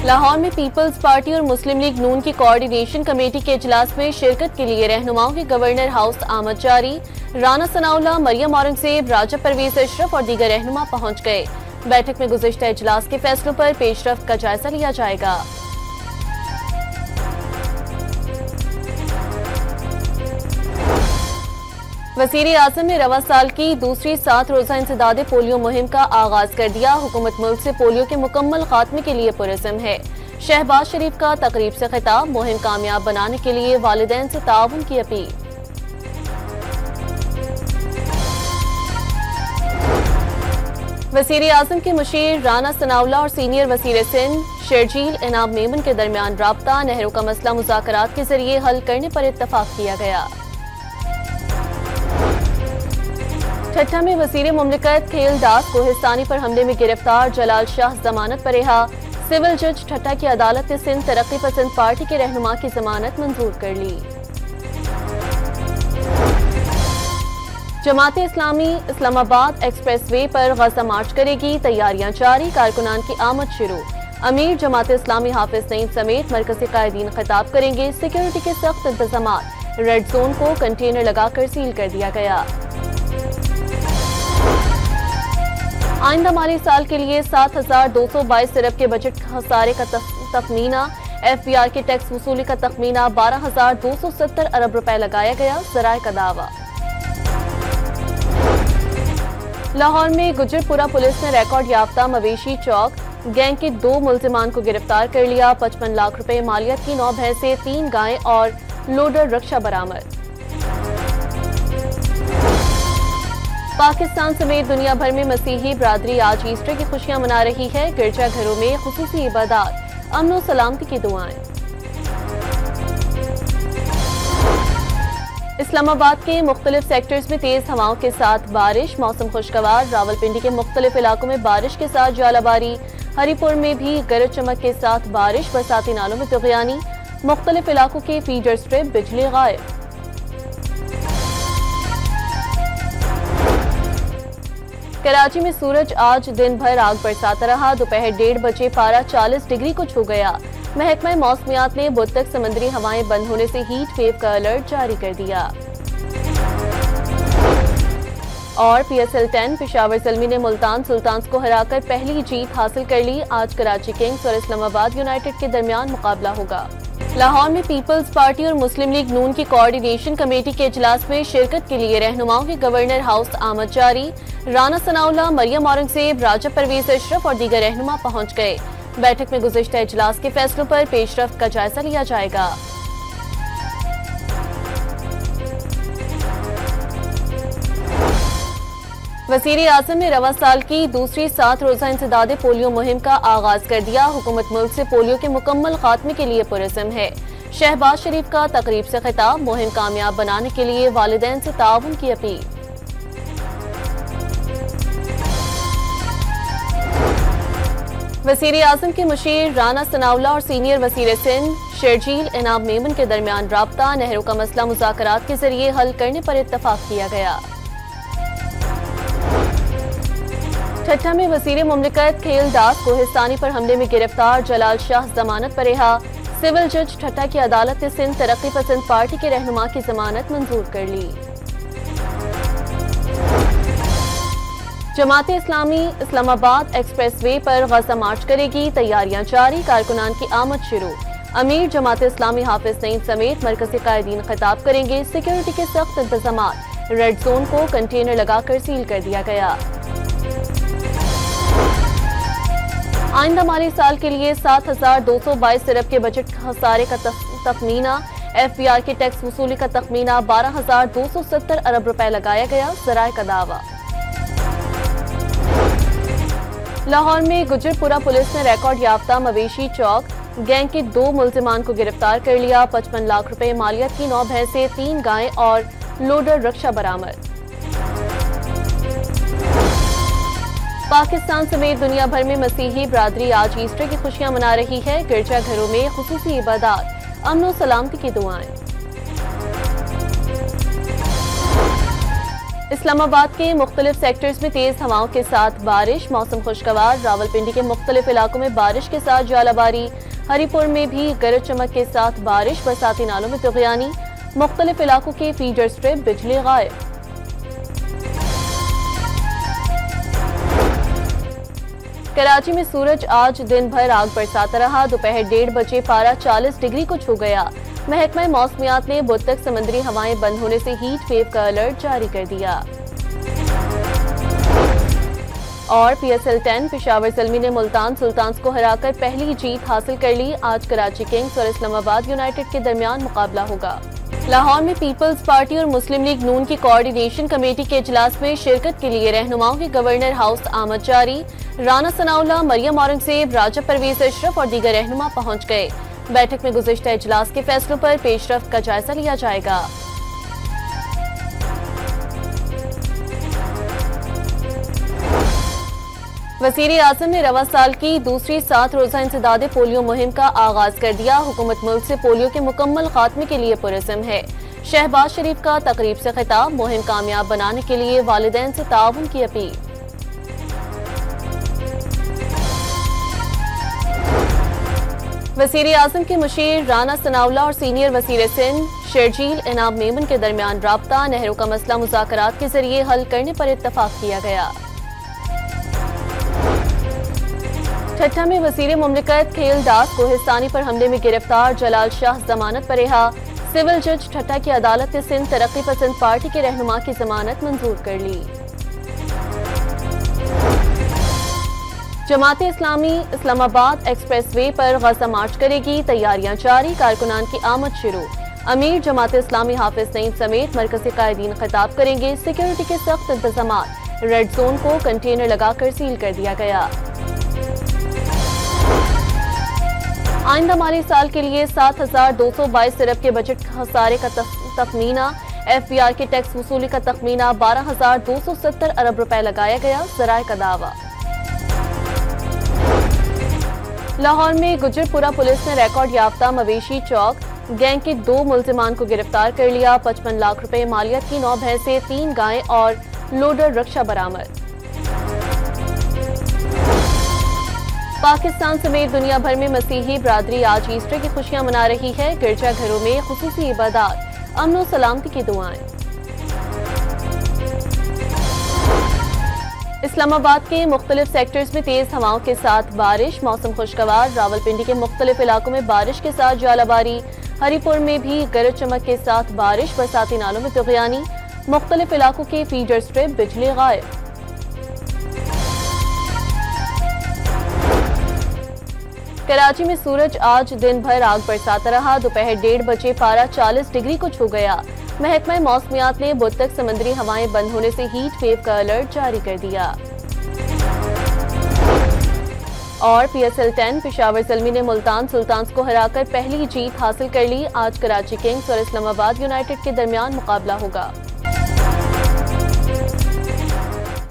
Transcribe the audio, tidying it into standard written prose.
लाहौर में peoples party और मुस्लिम league नून की कोऑर्डिनेशन कमेटी के इजलास में शिरकत के लिए रहनुमाओं के गवर्नर हाउस आमद जारी। राना सनाउल्लाह, मरियम औरंगजेब, राजा परवेज अशरफ और दीगर रहनुमा पहुंच गए। बैठक में गुज़िश्ता इजलास के फैसलों पर पेशरफ्त का जायजा लिया जाएगा। वज़ीर आज़म ने रवा साल की दूसरी 7 रोज़ा इंसदादे पोलियो मुहिम का आगाज कर दिया। हुकूमत मुल्क से पोलियो के मुकम्मल खात्मे के लिए पुरज़्म है। शहबाज शरीफ का तकरीब से खिताब, मुहिम कामयाब बनाने के लिए वालिदैन से ताउन की अपील। वज़ीर आज़म के मुशीर राना सनाउल्लाह और सीनियर वज़ीर सिंध शर्जील इनाम मेमन के दरमियान राब्ता, नहरों का मसला मुज़ाकरात के जरिए हल करने पर इत्तफाक किया गया। ठट्टा में वज़ीर मुमलिकत खेल दास कोहिस्तानी पर हमले में गिरफ्तार जलाल शाह जमानत पर रिहा। सिविल जज ठट्टा की अदालत ने सिंध तरक्की पसंद पार्टी के रहनुमा की जमानत मंजूर कर ली। जमात इस्लामी इस्लामाबाद एक्सप्रेस वे पर गज़ा मार्च करेगी, तैयारियां जारी, कारकुनान की आमद शुरू। अमीर जमात इस्लामी हाफिज नईम समेत मरकजी कायदीन खिताब करेंगे। सिक्योरिटी के सख्त इंतजाम, रेड जोन को कंटेनर लगाकर सील कर दिया गया। आइंदा माली साल के लिए 7,222 अरब के बजट खसारे का तखमीना। FBR के टैक्स वसूली का तखमीना 12,270 अरब रुपए लगाया गया, ज़राए का दावा। लाहौर में गुजरपुरा पुलिस ने रिकॉर्ड याफ्ता मवेशी चौक गैंग के 2 मुल्जिमान को गिरफ्तार कर लिया। 55 लाख रुपए मालियत की 9 भैंसें, 3 गायें और लोडर रक्षा बरामद। पाकिस्तान समेत दुनिया भर में मसीही बरादरी आज ईस्टर की खुशियां मना रही है। गिरजाघरों में खुसूसी इबादत, अमन और सलामती की दुआएं। इस्लामाबाद के मुख्तलिफ सेक्टर्स में तेज हवाओं के साथ बारिश, मौसम खुशगवार। रावलपिंडी के मुख्तलिफ इलाकों में बारिश के साथ जालाबारी। हरिपुर में भी गरज चमक के साथ बारिश, बरसाती नालों में तुग़यानी। मुख्तलिफ इलाकों के फीडर स्ट्रिप, बिजली गायब। कराची में सूरज आज दिन भर आग बरसाता रहा। दोपहर 1:30 बजे पारा 40 डिग्री को छू गया। महकमा मौसमियात ने बुध तक समंदरी हवाएं बंद होने से हीट वेव का अलर्ट जारी कर दिया। और PSL 10 पेशावर ज़ल्मी ने मुल्तान सुल्तान्स को हराकर पहली जीत हासिल कर ली। आज कराची किंग्स और इस्लामाबाद यूनाइटेड के दरमियान मुकाबला होगा। लाहौर में पीपल्स पार्टी और मुस्लिम लीग नून की कोऑर्डिनेशन कमेटी के इजलास में शिरकत के लिए रहनुमाओं के गवर्नर हाउस आमद जारी। राना सनाउल्लाह, मरियम औरंगजेब, राजा परवेज अशरफ और दीगर रहनुमा पहुंच गए। बैठक में गुज़िश्ता इजलास के फैसलों पर पेशरफ्त का जायजा लिया जाएगा। वज़ीर आज़म ने रवा साल की दूसरी 7 रोज़ा इंसदादे पोलियो मुहिम का आगाज कर दिया। हुकूमत मुल्क से पोलियो के मुकम्मल खात्मे के लिए पुरज़्म है। शहबाज शरीफ का तकरीब से खिताब, मुहिम कामयाब बनाने के लिए वालिदैन से ताउन की अपील। वज़ीर आज़म के मुशीर राना सनाउल्लाह और सीनियर वज़ीर सिंध शर्जील इनाम मेमन के दरमियान राब्ता, नहरों का मसला मुज़ाकरात के जरिए हल करने पर इत्तफाक किया गया। ठट्टा में वज़ीर मुमलिकत खेल दास कोहिस्तानी पर हमले में गिरफ्तार जलाल शाह जमानत पर रिहा। सिविल जज ठट्टा की अदालत ने सिंध तरक्की पसंद पार्टी के रहनुमा की जमानत मंजूर कर ली। जमात इस्लामी इस्लामाबाद एक्सप्रेस वे पर गज़ा मार्च करेगी, तैयारियां जारी, कारकुनान की आमद शुरू। अमीर जमात इस्लामी हाफिज नईम समेत मरकजी कायदीन खिताब करेंगे। सिक्योरिटी के सख्त इंतजाम, रेड जोन को कंटेनर लगाकर सील कर दिया गया। आइंदा माली साल के लिए 7,222 अरब के बजट खसारे का तखमीना। FBR के टैक्स वसूली का तखमीना 12,270 अरब रुपए लगाया गया, ज़राए का दावा। लाहौर में गुजरपुरा पुलिस ने रिकॉर्ड याफ्ता मवेशी चौक गैंग के 2 मुल्जिमान को गिरफ्तार कर लिया। 55 लाख रुपए मालियत की 9 भैंसें, 3 गायें और लोडर रक्षा बरामद। पाकिस्तान समेत दुनिया भर में मसीही बरादरी आज ईस्टर की खुशियां मना रही है। गिरजाघरों में खुसूसी इबादत, अमन और सलामती की दुआएं। इस्लामाबाद के मुख्तलिफ सेक्टर्स में तेज हवाओं के साथ बारिश, मौसम खुशगवार। रावलपिंडी के मुख्तलिफ इलाकों में बारिश के साथ जालाबारी। हरिपुर में भी गरज चमक के साथ बारिश, बरसाती नालों में तुग़यानी। मुख्तलिफ इलाकों के फीडर स्ट्रिप, बिजली गायब। कराची में सूरज आज दिन भर आग बरसाता रहा। दोपहर 1:30 बजे पारा 40 डिग्री को छू गया। महकमा मौसमियात ने बुध तक समंदरी हवाएं बंद होने से हीट वेव का अलर्ट जारी कर दिया। और PSL 10 पेशावर ज़ल्मी ने मुल्तान सुल्तान्स को हराकर पहली जीत हासिल कर ली। आज कराची किंग्स और इस्लामाबाद यूनाइटेड के दरमियान मुकाबला होगा। लाहौर में पीपल्स पार्टी और मुस्लिम लीग नून की कोऑर्डिनेशन कमेटी के इजलास में शिरकत के लिए रहनुमाओं की गवर्नर हाउस आमद जारी। राना सनाउल्लाह, मरियम औरंगजेब, राजा परवेज अशरफ और दीगर रहनुमा पहुंच गए। बैठक में गुज़िश्ता इजलास के फैसलों पर पेशरफ्त का जायजा लिया जाएगा। वज़ीर आज़म ने रवा साल की दूसरी 7 रोज़ा इंसदादे पोलियो मुहिम का आगाज कर दिया। हुकूमत मुल्क से पोलियो के मुकम्मल खात्मे के लिए पुरज़्म है। शहबाज शरीफ का तकरीब से खिताब, मुहिम कामयाब बनाने के लिए वालिदैन से ताउन की अपील। वज़ीर आज़म के मुशीर राना सनाउल्लाह और सीनियर वज़ीर सिंध शर्जील इनाम मेमन के दरमियान राब्ता। नहरों का मसला मुज़ाकरात के जरिए हल करने पर इत्तफाक किया गया। ठट्ठा में वज़ीर मुमलिकत खेल दास कोहिस्तानी पर हमले में गिरफ्तार। जलाल शाह जमानत पर रिहा। सिविल जज ठट्ठा की अदालत ने सिंध तरक्की पसंद पार्टी के रहनुमा की जमानत मंजूर कर ली। जमाते इस्लामी इस्लामाबाद एक्सप्रेस वे पर गज़ा मार्च करेगी। तैयारियां जारी, कारकुनान की आमद शुरू। अमीर जमाते इस्लामी हाफिज नईम समेत मरकज़ी कायदीन खिताब करेंगे। सिक्योरिटी के सख्त इंतजामात, रेड जोन को कंटेनर लगाकर सील कर दिया गया। आइंदा माली साल के लिए 7,222 अरब के बजट खसारे का तखमीना। FBI के टैक्स वसूली का तखमीना 12,270 अरब रुपए लगाया गया। ज़राए का दावा। लाहौर में गुजरपुरा पुलिस ने रिकॉर्ड याफ्ता मवेशी चौक गैंग के 2 मुल्जिमान को गिरफ्तार कर लिया। 55 लाख रुपए मालियत की 9 भैंसें, 3 गायें और लोडर रक्षा बरामद। पाकिस्तान समेत दुनिया भर में मसीही बरादरी आज ईस्टर की खुशियां मना रही है। गिरजाघरों में खुसूसी इबादत, अमन और सलामती की दुआएं। इस्लामाबाद के मुख्तलिफ सेक्टर्स में तेज हवाओं के साथ बारिश, मौसम खुशगवार। रावलपिंडी के मुख्तलिफ इलाकों में बारिश के साथ जालाबारी। हरिपुर में भी गरज चमक के साथ बारिश, बरसाती नालों में तुग़यानी। मुख्तलिफ इलाकों के फीडर स्ट्रिप, बिजली गायब। कराची में सूरज आज दिन भर आग बरसाता रहा। दोपहर 1:30 बजे पारा 40 डिग्री को छू गया। महकमा मौसमियात ने बुध तक समंदरी हवाएं बंद होने से हीट वेव का अलर्ट जारी कर दिया। और PSL 10 पेशावर ज़ल्मी ने मुल्तान सुल्तान्स को हराकर पहली जीत हासिल कर ली। आज कराची किंग्स और इस्लामाबाद यूनाइटेड के दरमियान मुकाबला होगा।